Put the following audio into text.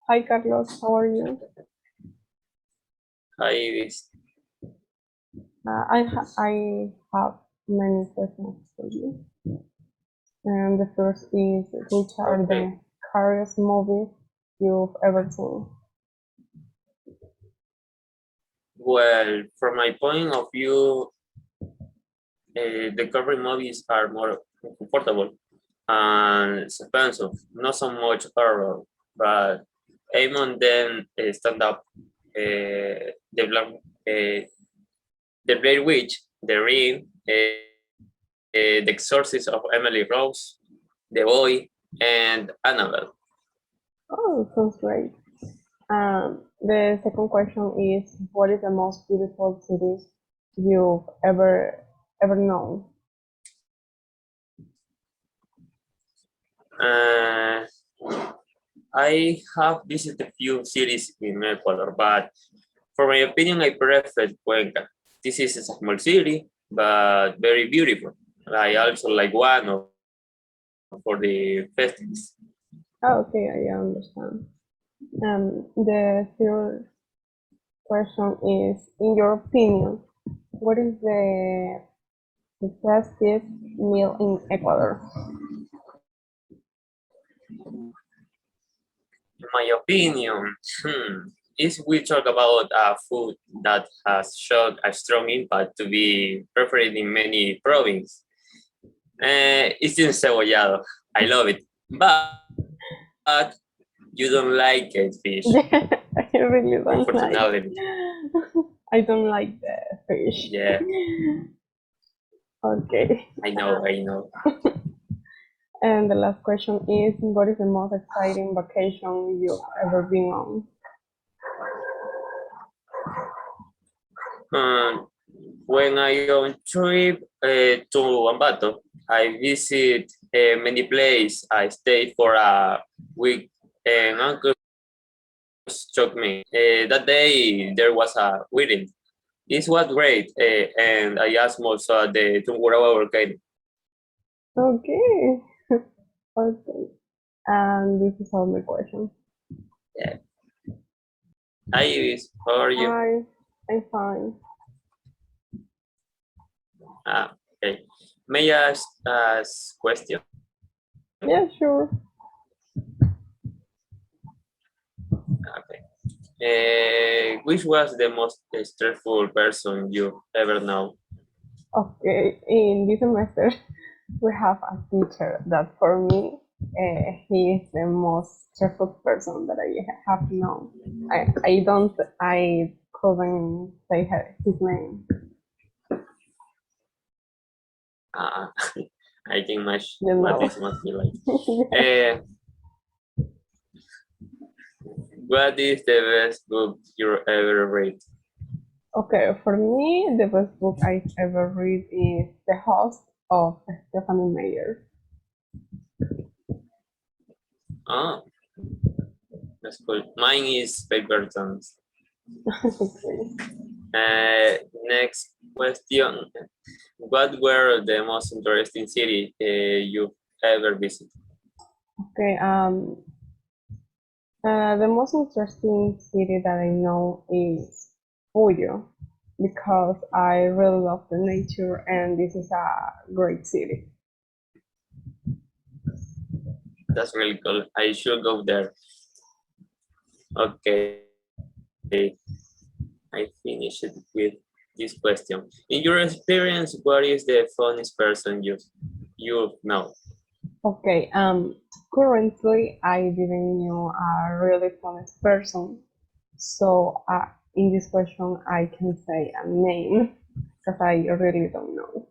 Hi, Carlos. How are you? Hi, Iris. I have many questions for you. And the first is, which are Okay. the scariest movies you've ever seen? Well, from my point of view, the current movies are more comfortable and expensive. Not so much horror, but aim on them stand up. The Black, the Blair Witch, The Ring, The Exorcist of Emily Rose, The Boy, and Annabelle. Oh, sounds great. The second question is, what is the most beautiful city you've ever known? Uh, I have visited a few cities in Ecuador, but for my opinion, I prefer Cuenca. This is a small city, but very beautiful. I also like Guano for the festivals. Oh, okay, I understand. The third question is, in your opinion, what is the tastiest meal in Ecuador? In my opinion, if we talk about food that has shown a strong impact to be preferred in many provinces, it's encebollado. I love it, but you don't like it, fish, I really don't like. unfortunately. I don't like the fish. Yeah, Okay. I know. And the last question is, what is the most exciting vacation you've ever been on? Um, when I on trip to Ambato, I visit many places. I stayed for a week, and uncle shocked me. That day there was a wedding. It was great, and I asked also at the Tungurahua volcano. Okay. Okay. And this is all my questions. Yeah. Hi, Iris. How are you? Hi, I'm fine. Okay. May I ask question? Yeah, sure. Okay. Which was the most stressful person you ever know? Okay, in this semester, we have a teacher that for me, he is the most stressful person that I have known. I couldn't say his name. Uh, I think much You what know. this must be like. Uh, what is the best book you ever read? Okay, for me, the best book I've ever read is The Host of Stephanie Meyer. Oh, that's cool. Mine is Paper Towns. Okay. Next question. What were the most interesting city you've ever visited? Okay. The most interesting city that I know is Puyo because I really love the nature and this is a great city. That's really cool. I should go there. Okay. I finished with this question. In your experience, what is the funniest person you know? Okay, currently I didn't know a really famous person, so in this question I can say a name because I really don't know.